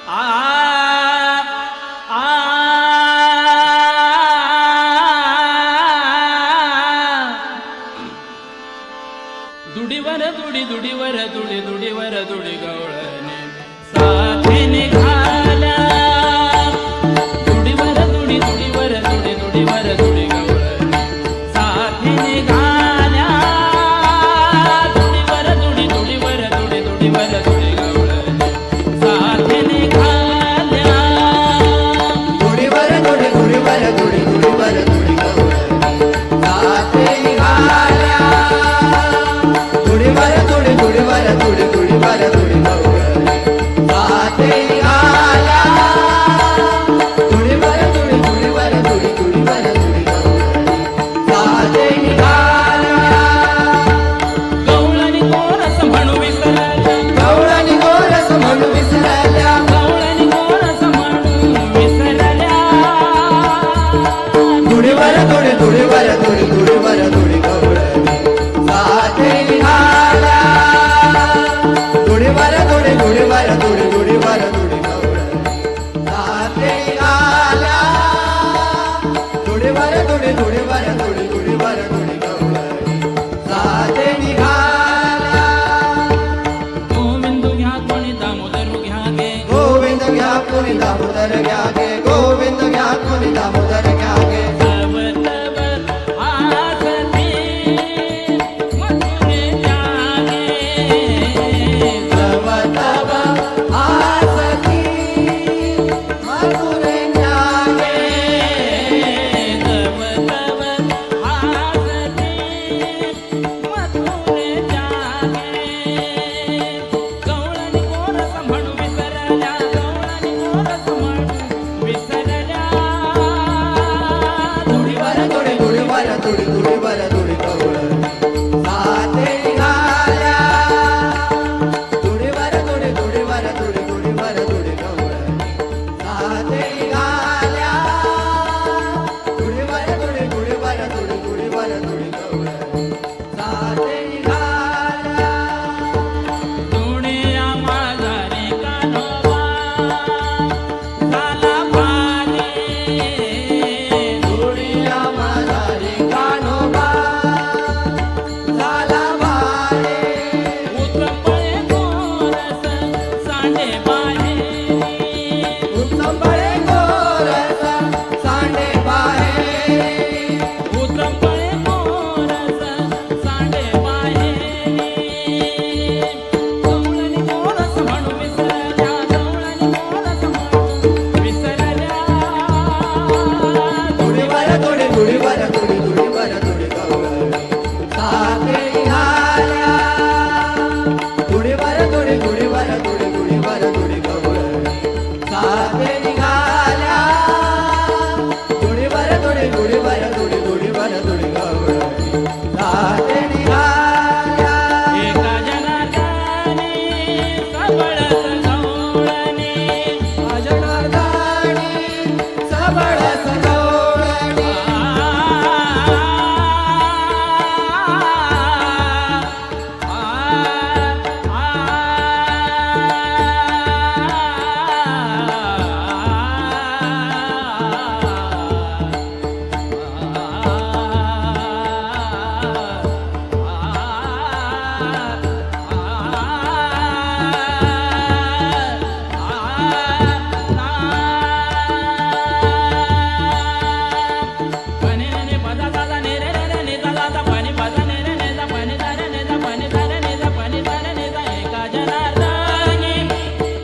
आ आ दुडीवर दुडी दुडीवर दुडी दुडीवर दुडी गवळणे साथी निघाल्या दुडीवर दुडी दुडीवर दुडी दुडीवर दुडी गवळणे साथी निघाल्या दुडीवर दुडी दुडीवर दुडी दुडीवर दुडी गवळणे साथी निघाल्या दुडीवर दुडी दुडीवर दुडी दुडीवर दुडी गवळणी साथे निघाल्या दुडीवर दुडी दुडीवर दुडी दुडीवर दुडी गवळणी साथे निघाल्या दुडीवर दुडी दुडीवर दुडी दुडीवर दुडी गवळणी साथे निघाल्या गवळणी कोरस म्हणू विसरल्या गवळणी गोरस म्हणू विसरल्या गवळणी कोरस म्हणू विसरल्या दुडीवर दुडी दुडीवर दुडी दुडीवर दुडी गवळणी साथे निघाल्या दुडीवर दुडी दुडीवर दुडी दुडीवर दुडी गवळणी साथे निघाल्या दुडीवर दुडी दुडीवर दुडी दुडीवर दुडी गवळणी साथे निघाल्या गोविंद घ्या कोणी दामोदर घ्या गे गोविंद घ्या कोणी दामोदर घ्या गे गोविंद घ्या कोणी दामोदर घ्या गे तव तव आसती मथुरे जागे तव तव आसती मथुरे जागे तव तव आसती मथुरे जागे गवळणी कोरस म्हणू विसरल्या गवळणी कोरस म्हणू विसरल्या दुडीवर दुडी दुडीवर दुडी दुडीवर दुडी गवळणी साथे निघाल्या दुडीवर दुडी दुडीवर दुडी दुडीवर दुडी गवळणी साथे निघाल्या दुडीवर दुडी दुडीवर दुडी दुडीवर दुडी गवळणी साथे निघाल्या दुनिया माझारी कान्होबा झाला भारी दुनिया माझारी कान्होबा झाला भारी उचंबळे गोरस सांडे बाहेरी उत्तंबळे गोरस सांडे बाहेरी उचंबळे गोरस सांडे बाहेरी गवळणी गोरस म्हणू विसरल्या गवळणी गोरस म्हणू विसरल्या दुडीवर दुडी दुडीवर दुडी दुडीवर दुडी गवळणी साथे निघाल्या दुडीवर दुडी दुडीवर दुडी दुडीवर दुडी गवळणी साथे निघाल्या दुडीवर दुडी दुडीवर दुडी दुडीवर दुडी गवळणी साथे निघाल्या एका जनार्दनी सबळस गवळणी जनार्दनी सबळस गवळणी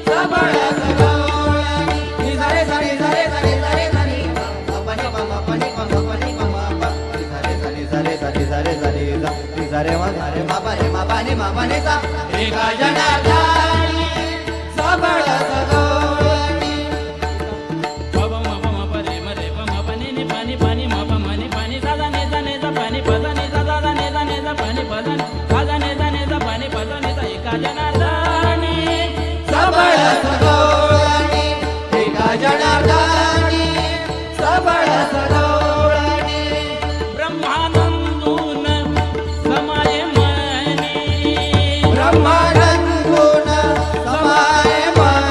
सबळस गवळणी निझारे साडी झरे साडी झरे साडी पनी पम पनी पम पनी पम झरे साडी झरे साडी झरे साडी झरे मा झरे मा परे मा पानी मा पानी सा एका जनार्दनी सबळस गवळणी सबळस गवळणी एका जनार्दनी सबळस गवळणी ब्रह्मानंदून समाय मनी ब्रह्मानंदून समाय मनी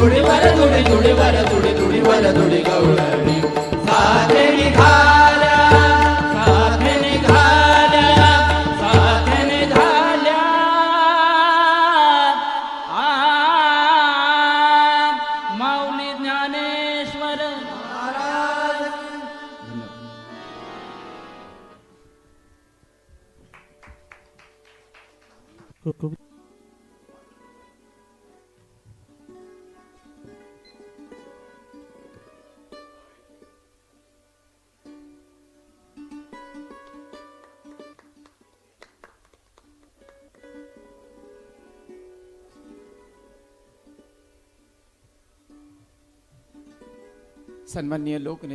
धुडीवर धुडी धुडीवर धुडी धुडीवर धुडी गवळणी साथे निघाल्या साथे निघाल्या साथे निघाल्या आ माऊली ज्ञानेश्वर महाराज सन्माननीय लोकनेते